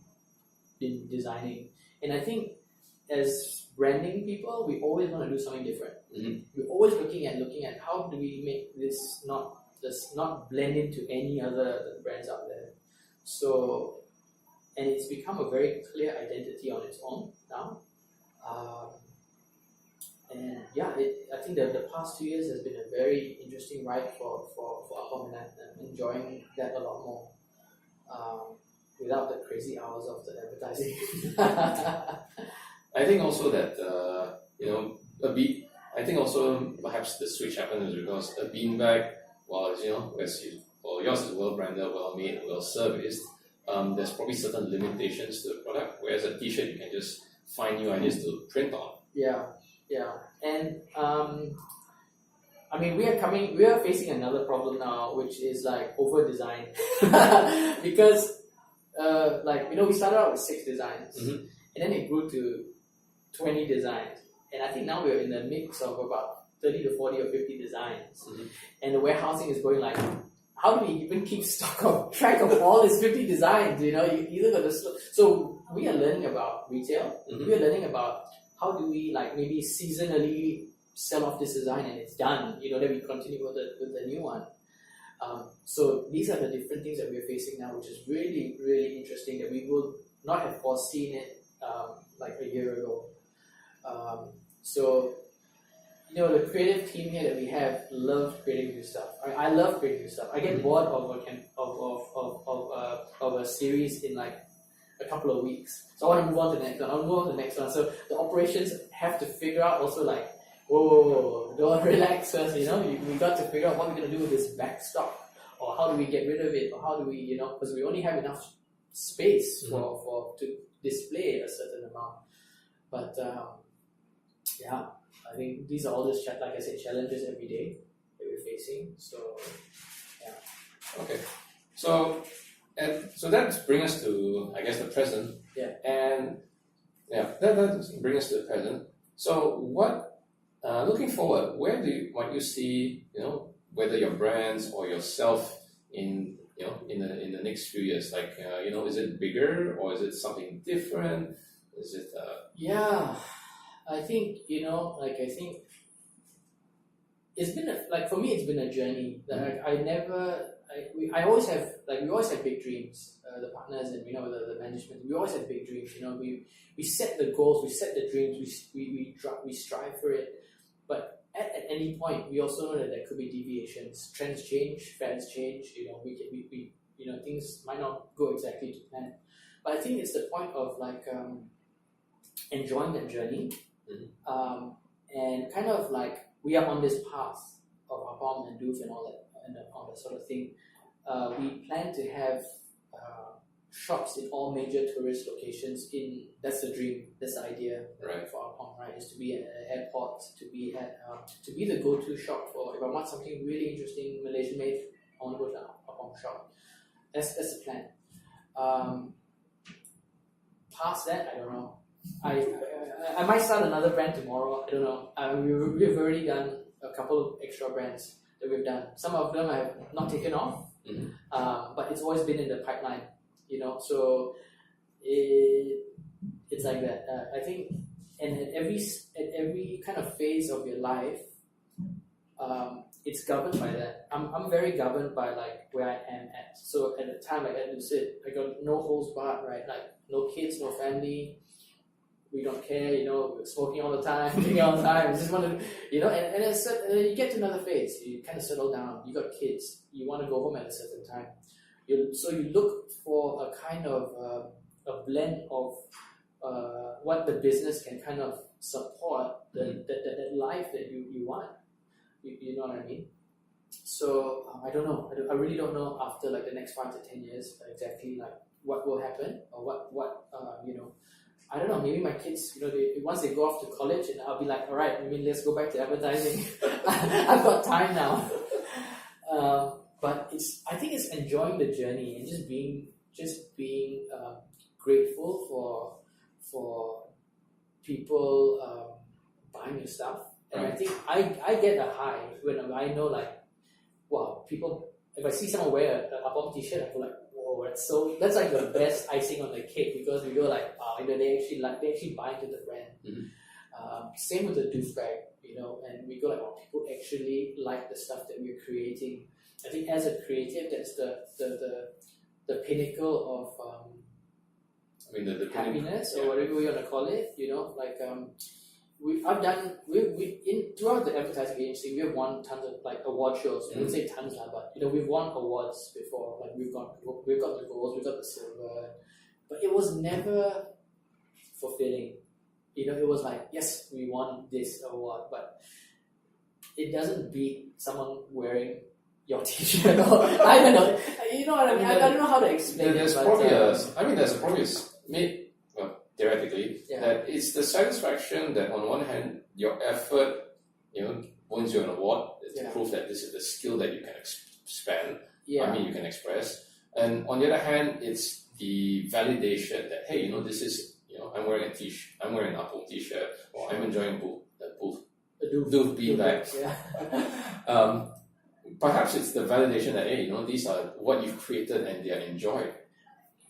been designing. And I think as branding people, we always want to do something different. We're always looking at how do we make this not blend into any other brands out there. So, and it's become a very clear identity on its own now. And yeah, I think that the past 2 years has been a very interesting ride for Upon, and I'm enjoying that a lot more. Without the crazy hours of the advertising. I think also that you know, I think also perhaps the switch happened is because a beanbag, while you know, yours is well branded, well made, well serviced, there's probably certain limitations to the product. Whereas a T-shirt, you can just find new ideas to print on. Yeah, and I mean, we are facing another problem now, which is like over design, because like, you know, we started out with 6 designs, and then it grew to 20 designs, and I think now we're in the mix of about 30 to 40 or 50 designs, and the warehousing is going like, how do we even keep track of all these 50 designs? You know, you look at the so we are learning about retail. We are learning about how do we like maybe seasonally sell off this design and it's done. You know, then we continue with the new one. So these are the different things that we're facing now, which is really, really interesting, that we would not have foreseen it like a year ago. So, you know, the creative team here that we have loves creating new stuff. I love creating new stuff. I get bored of a series in like a couple of weeks. So I want to move on to the next one. I'll move on to the next one. So the operations have to figure out also like, whoa, don't relax first, you know. We got to figure out what we're going to do with this back stock, or how do we get rid of it, or how do we, you know, because we only have enough space for to display a certain amount. But yeah, I think these are all just, like I said, challenges every day that we're facing. So yeah. Okay. So that brings us to, I guess, the present. Yeah. And yeah, that brings us to the present. So what, looking forward, where might you see, you know, whether your brands or yourself in the next few years? Like, you know, is it bigger or is it something different? Is it? Yeah, I think, you know, like I think it's been for me, it's been a journey. Like I never I always have we always have big dreams. The partners and the management, we always have big dreams. We set the goals, we set the dreams, we strive for it. But at any point, we also know that there could be deviations. Trends change, fads change. We things might not go exactly to plan. But I think it's the point of enjoying that journey, and kind of we are on this path of Apom and Doof and all that sort of thing. We plan to have shops in all major tourist locations. That's the dream, that's the idea, right, for Apom, right? Is to be at an airport, to be the go-to shop for if I want something really interesting, Malaysian made. I want to go to Apom shop. That's the plan. Past that, I don't know. I might start another brand tomorrow. I don't know. We've already done a couple of extra brands that we've done. Some of them have not taken off, but it's always been in the pipeline. So it's like that. I think, and at every kind of phase of your life, it's governed by that. I'm very governed by where I am at. So at the time, at Lucid, I got no holds barred, right? No kids, no family. We don't care, we're smoking all the time, drinking all the time. We just want to, and you get to another phase. You kind of settle down. You got kids. You want to go home at a certain time. So you look for a kind of a blend of what the business can kind of support, that life that you want. You know what I mean? So I don't know. I really don't know after the next 5 to 10 years exactly what will happen or what I don't know. Maybe my kids, once they go off to college, and I'll be like, all right, let's go back to advertising. I've got time now. But I think it's enjoying the journey and just being grateful for people buying your stuff. And I think I get a high when I know wow, people. If I see someone wear a Apom t-shirt, I go whoa, that's the best icing on the cake, because we go wow, they actually buy into the brand. Same with the Doof bag, and we go wow, people actually like the stuff that we're creating. I think as a creative, that's the pinnacle of the happiness, or whatever you want to call it. Throughout the advertising agency, we have won tons of award shows. I wouldn't say tons, but we've won awards before. We've got the gold, we've got the silver, but it was never fulfilling. It was yes, we won this award, but it doesn't beat someone wearing your t-shirt. Or I don't know. You know what I mean? I don't know how to explain there's it. There's probably theoretically, yeah, that it's the satisfaction that on one hand your effort, wins you an award. It's proof that this is the skill that you can expand. Yeah. You can express. And on the other hand, it's the validation that hey, this is I'm wearing a t-shirt, I'm wearing an Apple t-shirt, or I'm enjoying the Doof beanbag. Yeah. Perhaps it's the validation that hey, these are what you've created and they are enjoyed.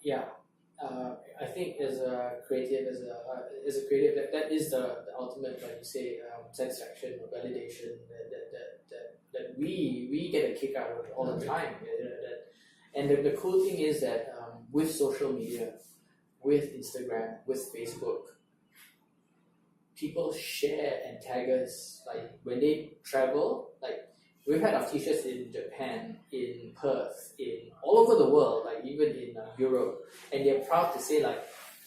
Yeah. I think as a creative, that is the ultimate, like you say, satisfaction or validation that we get a kick out of all the time. And the cool thing is that with social media, with Instagram, with Facebook, people share and tag us. When they travel, we've had our t-shirts in Japan, in Perth, in all over the world, even in Europe, and they're proud to say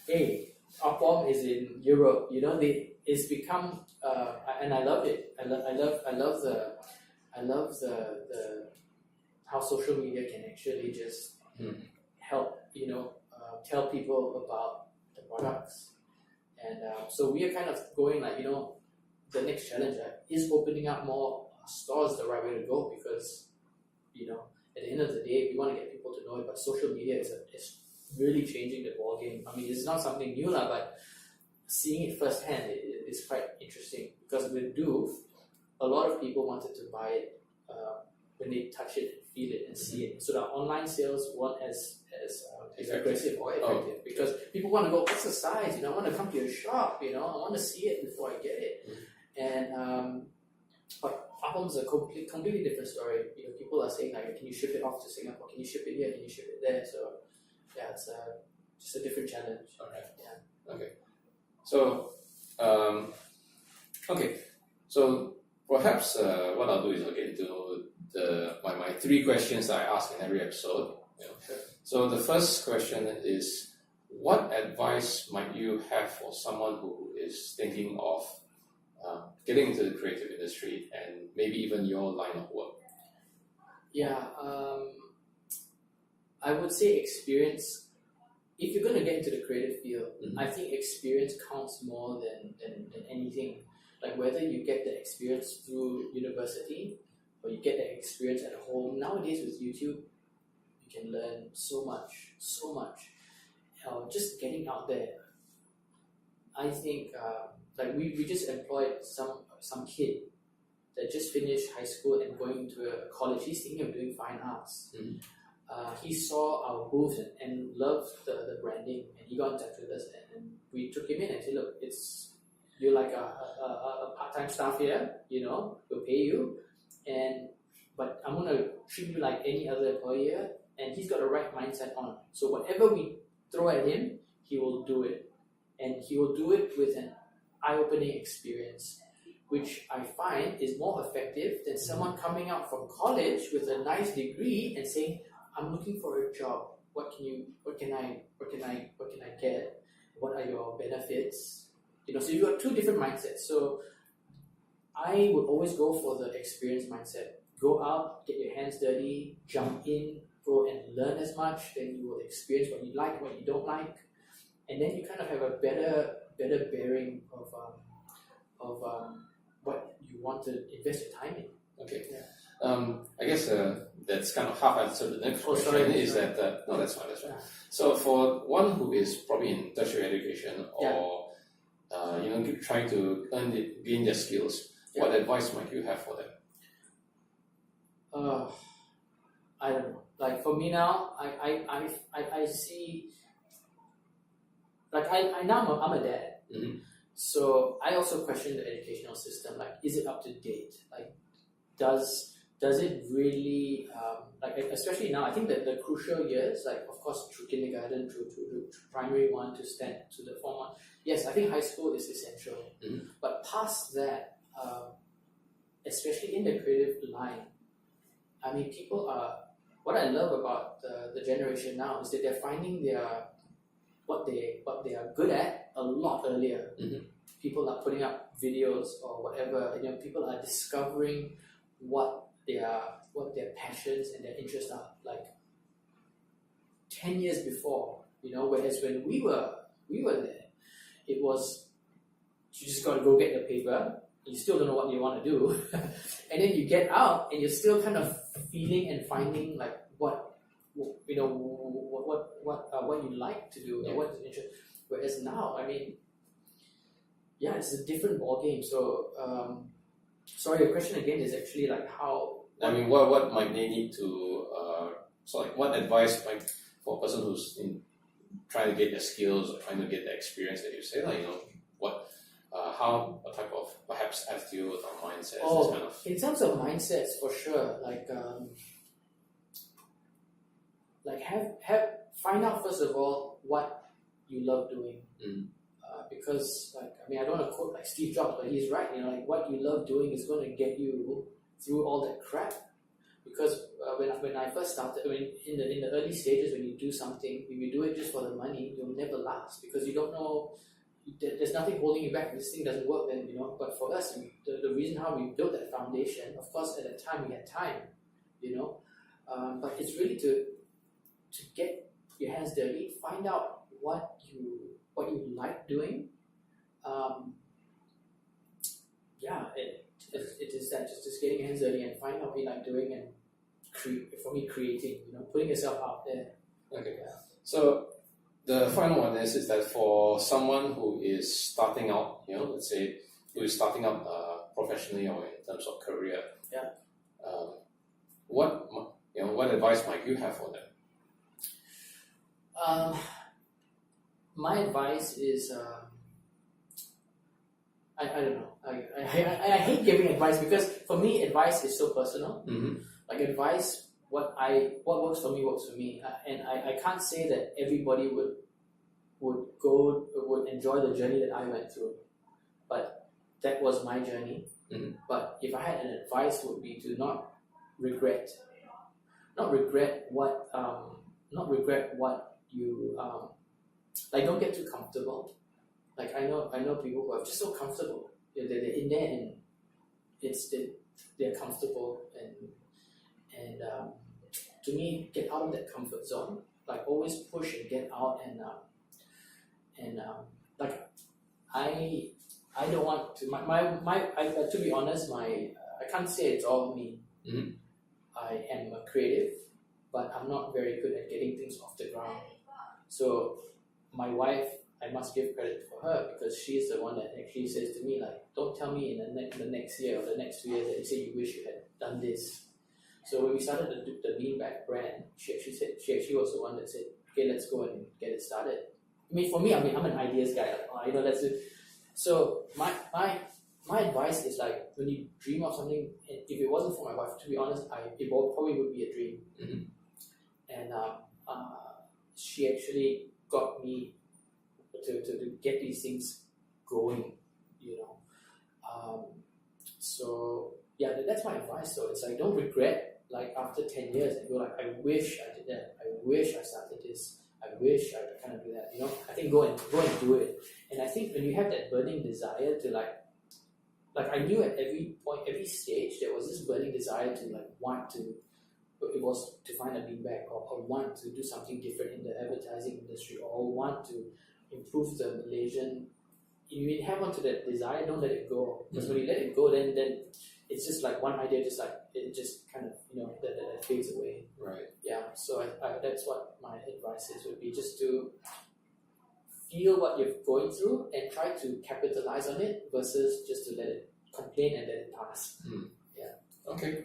hey, Apom is in Europe. It's become, and I love it. I love the how social media can actually just help tell people about the products, and so we are kind of going the next challenge is opening up more stores the right way to go, because at the end of the day we want to get people to know it, but social media is really changing the ball game. It's not something new but seeing it firsthand is quite interesting, because with Doof, a lot of people wanted to buy it when they touch it, feel it and see it, so the online sales weren't as aggressive or effective, because people want to go, what's the size, I want to come to your shop, I want to see it before I get it. And but home's a completely different story. People are saying like, can you ship it off to Singapore? Can you ship it here? Can you ship it there? So yeah, it's just a different challenge. Alright. Yeah. Okay. So okay. So perhaps what I'll do is I'll get into my 3 questions that I ask in every episode. Sure. So the first question is, what advice might you have for someone who is thinking of getting into the creative industry and maybe even your line of work? Yeah, I would say experience. If you're going to get into the creative field, I think experience counts more than anything. Like whether you get the experience through university or you get the experience at home. Nowadays with YouTube, you can learn so much. Just getting out there. I think like we just employed some kid that just finished high school and going to a college. He's thinking of doing fine arts. He saw our booth and loved the branding, and he got in touch with us, and we took him in and said, look, you're like a part-time staff here, we'll pay you, but I'm going to treat you like any other employee here, and he's got the right mindset on. So whatever we throw at him, he will do it, and he will do it with an eye-opening experience, which I find is more effective than someone coming out from college with a nice degree and saying, I'm looking for a job. What can I get? What are your benefits? So you got 2 different mindsets. So I would always go for the experience mindset. Go out, get your hands dirty, jump in, go and learn as much. Then you will experience what you like, what you don't like, and then you kind of have a better bearing of what you want to invest your time in. Okay. Yeah. I guess that's kind of half answered the next question. Sorry. That no, that's fine. Yeah. So for one who is probably in tertiary education or trying to gain their skills, what advice might you have for them? I don't know. Like for me now, I see. Like I now I'm a dad. So I also question the educational system. Like, is it up to date? Like, does it really like, especially now? I think that the crucial years, like of course through kindergarten, through primary 1 to the form 1. Yes, I think high school is essential. But past that, especially in the creative line, I mean, people are. What I love about the generation now is that they're finding what they are good at a lot earlier. People are putting up videos or whatever. People are discovering what their passions and their interests are, like 10 years before. Whereas when we were there, it was you just got to go get the paper. You still don't know what you want to do, and then you get out and you're still kind of feeling and finding like what you like to do, what is interest. Whereas now, I mean, it's a different ball game. So, sorry, your question again is actually like how. I mean, what might they need to? What advice might for a person who's trying to get their skills or trying to get the experience that you say, what type of perhaps attitude or mindset? This kind of... In terms of mindsets, for sure, find out first of all what you love doing. Because I don't want to quote like Steve Jobs, but he's right. What you love doing is going to get you through all that crap. Because when I first started, in the early stages, when you do something, if you do it just for the money, you'll never last because you don't know. There's nothing holding you back. If this thing doesn't work, then But for us, the reason how we built that foundation, of course, at that time we had time, but it's really to get your hands dirty, find out what you like doing. It is that just getting your hands dirty and find out what you like doing and for me creating, putting yourself out there. Okay. Yeah. So the final one is that for someone who is starting out, let's say who is starting out professionally or in terms of career, what advice might you have for them? My advice is I don't know. I hate giving advice because for me advice is so personal. Like advice, what works for me, and I can't say that everybody would enjoy the journey that I went through, but that was my journey. But if I had an advice, would be to not regret what you like. Don't get too comfortable. Like I know people who are just so comfortable. They're in there and they're comfortable and to me, get out of that comfort zone. Like always push and get out and like I don't want to to be honest, I can't say it's all me. I am a creative, but I'm not very good at getting things off the ground. So my wife, I must give credit for her because she's the one that actually says to me, like, don't tell me in the next year or the next 2 years that you say you wish you had done this. So when we started the beanbag brand, she actually was the one that said, okay, let's go and get it started. I mean, for me, I'm an ideas guy. Like, let's do. So my advice is like, when you dream of something, if it wasn't for my wife, to be honest, it probably would be a dream. And she actually got me to get these things going, so yeah, that's my advice. So it's like, don't regret, like after 10 years and go like, I wish I did that, I wish I started this, I wish I could kind of do that, I think go and do it. And I think when you have that burning desire to like I knew at every point, every stage, there was this burning desire to like want to, it was to find a beanbag or want to do something different in the advertising industry or want to improve the Malaysian. You have onto that desire, don't let it go. Because when you let it go, then it's just like one idea, just like it just kind of that fades away. Right. Yeah. So I that's what my advice would be, just to feel what you're going through and try to capitalize on it versus just to let it complain and let it pass. Yeah. Okay.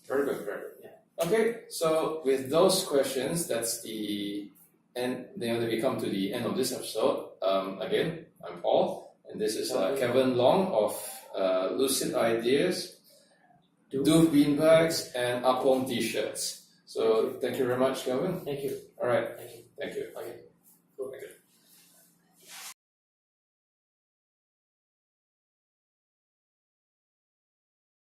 Very good. Very good. Yeah. Okay. So with those questions, that's the end. We come to the end of this episode. Again, I'm Paul, and this is Kelvin Long of Lucid Ideas, Do Beanbags, and Apong T-shirts. So thank you very much, Kelvin. Thank you. All right. Thank you.